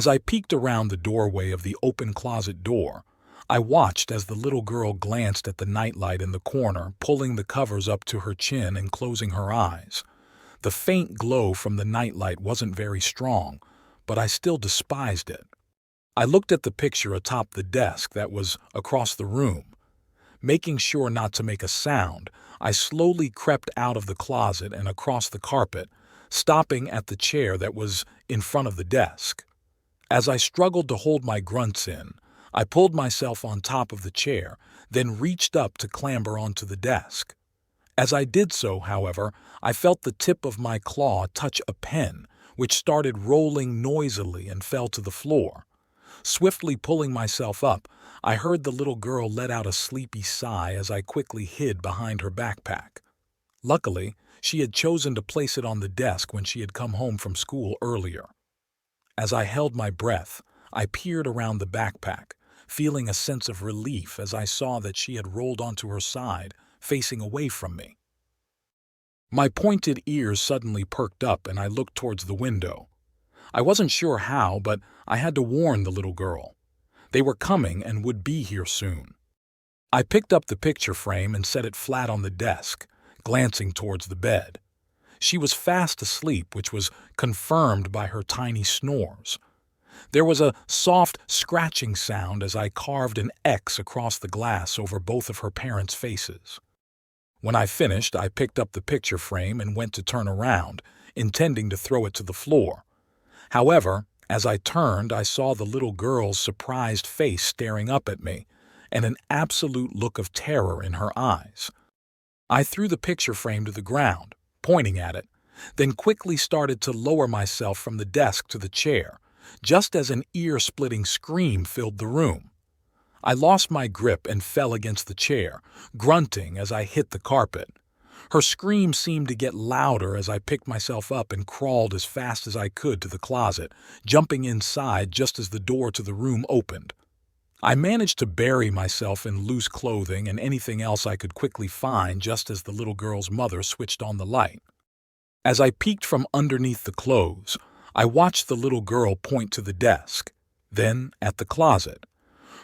As I peeked around the doorway of the open closet door, I watched as the little girl glanced at the nightlight in the corner, pulling the covers up to her chin and closing her eyes. The faint glow from the nightlight wasn't very strong, but I still despised it. I looked at the picture atop the desk that was across the room. Making sure not to make a sound, I slowly crept out of the closet and across the carpet, stopping at the chair that was in front of the desk. As I struggled to hold my grunts in, I pulled myself on top of the chair, then reached up to clamber onto the desk. As I did so, however, I felt the tip of my claw touch a pen, which started rolling noisily and fell to the floor. Swiftly pulling myself up, I heard the little girl let out a sleepy sigh as I quickly hid behind her backpack. Luckily, she had chosen to place it on the desk when she had come home from school earlier. As I held my breath, I peered around the backpack, feeling a sense of relief as I saw that she had rolled onto her side, facing away from me. My pointed ears suddenly perked up and I looked towards the window. I wasn't sure how, but I had to warn the little girl. They were coming and would be here soon. I picked up the picture frame and set it flat on the desk, glancing towards the bed. She was fast asleep, which was confirmed by her tiny snores. There was a soft scratching sound as I carved an X across the glass over both of her parents' faces. When I finished, I picked up the picture frame and went to turn around, intending to throw it to the floor. However, as I turned, I saw the little girl's surprised face staring up at me, and an absolute look of terror in her eyes. I threw the picture frame to the ground, pointing at it, then quickly started to lower myself from the desk to the chair, just as an ear-splitting scream filled the room. I lost my grip and fell against the chair, grunting as I hit the carpet. Her scream seemed to get louder as I picked myself up and crawled as fast as I could to the closet, jumping inside just as the door to the room opened. I managed to bury myself in loose clothing and anything else I could quickly find just as the little girl's mother switched on the light. As I peeked from underneath the clothes, I watched the little girl point to the desk, then at the closet.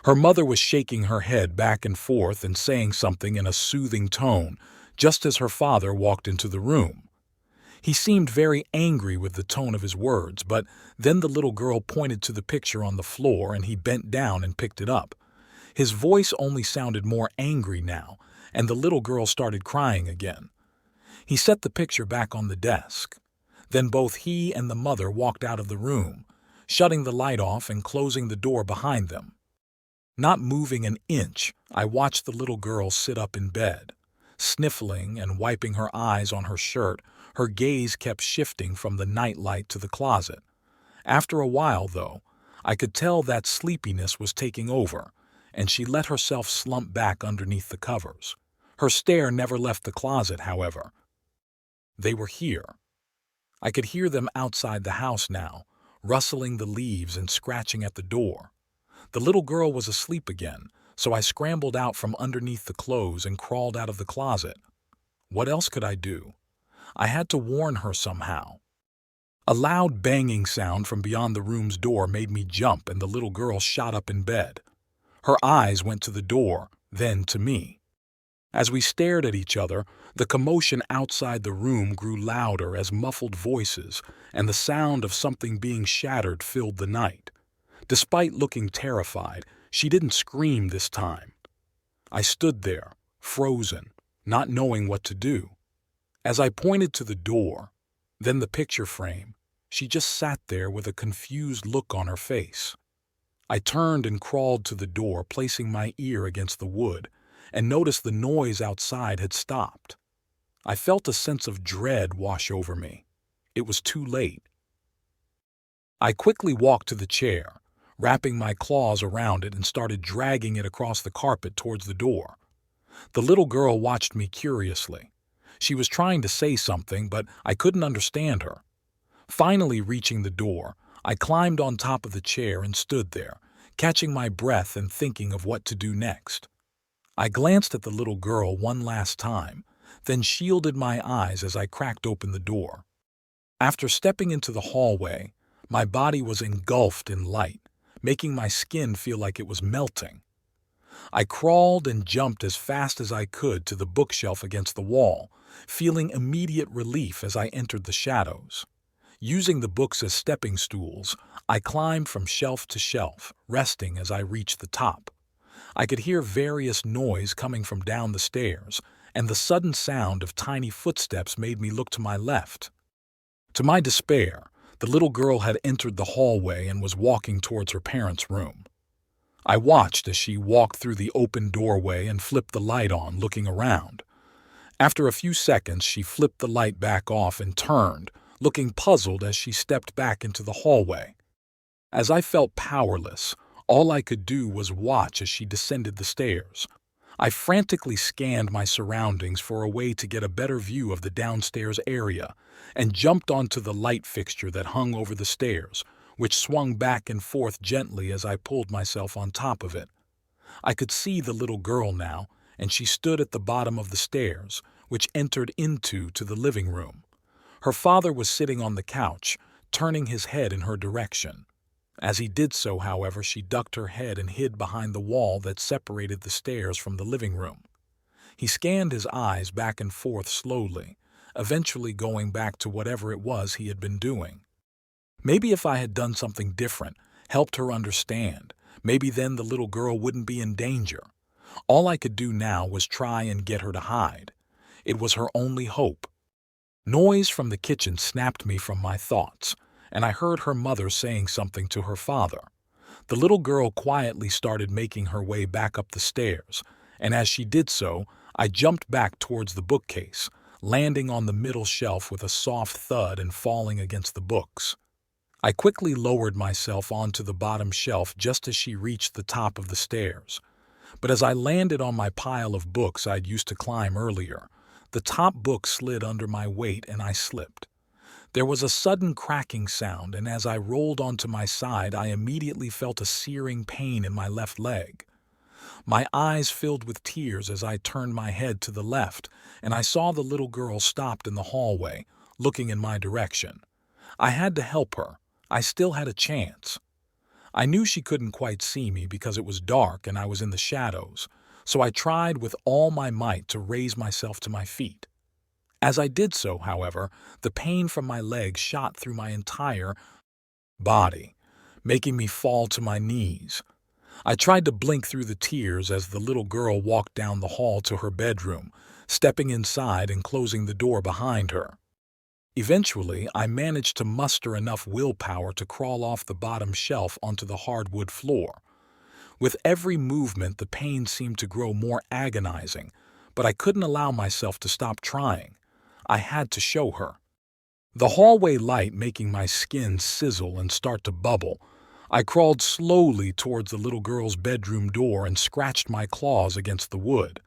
Her mother was shaking her head back and forth and saying something in a soothing tone, just as her father walked into the room. He seemed very angry with the tone of his words, but then the little girl pointed to the picture on the floor and he bent down and picked it up. His voice only sounded more angry now, and the little girl started crying again. He set the picture back on the desk. Then both he and the mother walked out of the room, shutting the light off and closing the door behind them. Not moving an inch, I watched the little girl sit up in bed. Sniffling and wiping her eyes on her shirt, her gaze kept shifting from the nightlight to the closet. After a while, though, I could tell that sleepiness was taking over, and she let herself slump back underneath the covers. Her stare never left the closet, however. They were here. I could hear them outside the house now, rustling the leaves and scratching at the door. The little girl was asleep again, so I scrambled out from underneath the clothes and crawled out of the closet. What else could I do? I had to warn her somehow. A loud banging sound from beyond the room's door made me jump, and the little girl shot up in bed. Her eyes went to the door, then to me. As we stared at each other, the commotion outside the room grew louder as muffled voices and the sound of something being shattered filled the night. Despite looking terrified, she didn't scream this time. I stood there, frozen, not knowing what to do. As I pointed to the door, then the picture frame, she just sat there with a confused look on her face. I turned and crawled to the door, placing my ear against the wood, and noticed the noise outside had stopped. I felt a sense of dread wash over me. It was too late. I quickly walked to the chair, wrapping my claws around it and started dragging it across the carpet towards the door. The little girl watched me curiously. She was trying to say something, but I couldn't understand her. Finally reaching the door, I climbed on top of the chair and stood there, catching my breath and thinking of what to do next. I glanced at the little girl one last time, then shielded my eyes as I cracked open the door. After stepping into the hallway, My body was engulfed in light, making my skin feel like it was melting. I crawled and jumped as fast as I could to the bookshelf against the wall, feeling immediate relief as I entered the shadows. Using the books as stepping stools, I climbed from shelf to shelf, resting as I reached the top. I could hear various noise coming from down the stairs, and the sudden sound of tiny footsteps made me look to my left. To my despair, the little girl had entered the hallway and was walking towards her parents' room. I watched as she walked through the open doorway and flipped the light on, looking around. After a few seconds, she flipped the light back off and turned, looking puzzled as she stepped back into the hallway. As I felt powerless, all I could do was watch as she descended the stairs. I frantically scanned my surroundings for a way to get a better view of the downstairs area and jumped onto the light fixture that hung over the stairs, which swung back and forth gently as I pulled myself on top of it. I could see the little girl now, and she stood at the bottom of the stairs, which entered into the living room. Her father was sitting on the couch, turning his head in her direction. As he did so, however, she ducked her head and hid behind the wall that separated the stairs from the living room. He scanned his eyes back and forth slowly, eventually going back to whatever it was he had been doing. Maybe if I had done something different, helped her understand, maybe then the little girl wouldn't be in danger. All I could do now was try and get her to hide. It was her only hope. Noise from the kitchen snapped me from my thoughts, and I heard her mother saying something to her father. The little girl quietly started making her way back up the stairs, and as she did so, I jumped back towards the bookcase, landing on the middle shelf with a soft thud and falling against the books. I quickly lowered myself onto the bottom shelf just as she reached the top of the stairs. But as I landed on my pile of books I'd used to climb earlier, the top book slid under my weight and I slipped. There was a sudden cracking sound, and as I rolled onto my side, I immediately felt a searing pain in my left leg. My eyes filled with tears as I turned my head to the left, and I saw the little girl stopped in the hallway, looking in my direction. I had to help her. I still had a chance. I knew she couldn't quite see me because it was dark and I was in the shadows, so I tried with all my might to raise myself to my feet. As I did so, however, the pain from my leg shot through my entire body, making me fall to my knees. I tried to blink through the tears as the little girl walked down the hall to her bedroom, stepping inside and closing the door behind her. Eventually, I managed to muster enough willpower to crawl off the bottom shelf onto the hardwood floor. With every movement, the pain seemed to grow more agonizing, but I couldn't allow myself to stop trying. I had to show her. The hallway light making my skin sizzle and start to bubble, I crawled slowly towards the little girl's bedroom door and scratched my claws against the wood.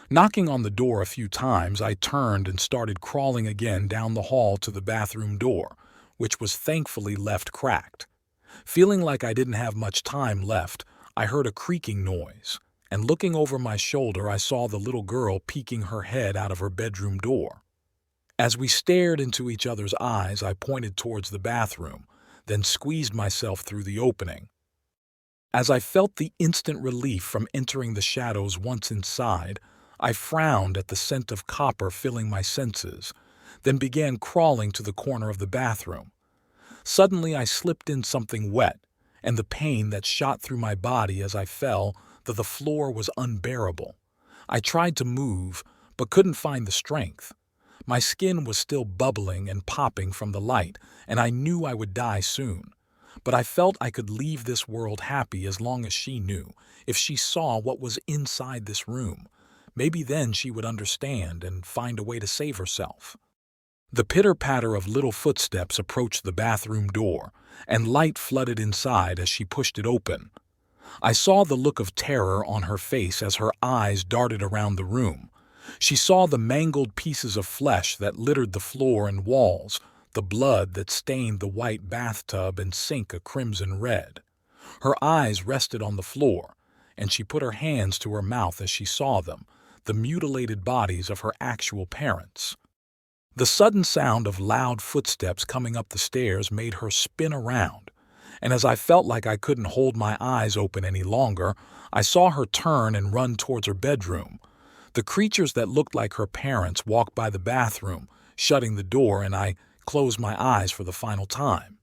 Knocking on the door a few times, I turned and started crawling again down the hall to the bathroom door, which was thankfully left cracked. Feeling like I didn't have much time left, I heard a creaking noise, and looking over my shoulder, I saw the little girl peeking her head out of her bedroom door. As we stared into each other's eyes, I pointed towards the bathroom, then squeezed myself through the opening. As I felt the instant relief from entering the shadows once inside, I frowned at the scent of copper filling my senses, then began crawling to the corner of the bathroom. Suddenly I slipped in something wet, and the pain that shot through my body as I fell, that the floor was unbearable. I tried to move, but couldn't find the strength. My skin was still bubbling and popping from the light, and I knew I would die soon. But I felt I could leave this world happy as long as she knew, if she saw what was inside this room. Maybe then she would understand and find a way to save herself. The pitter-patter of little footsteps approached the bathroom door, and light flooded inside as she pushed it open. I saw the look of terror on her face as her eyes darted around the room. She saw the mangled pieces of flesh that littered the floor and walls, the blood that stained the white bathtub and sink a crimson red. Her eyes rested on the floor, and she put her hands to her mouth as she saw them, the mutilated bodies of her actual parents. The sudden sound of loud footsteps coming up the stairs made her spin around, and as I felt like I couldn't hold my eyes open any longer, I saw her turn and run towards her bedroom. The creatures that looked like her parents walked by the bathroom, shutting the door, and I closed my eyes for the final time.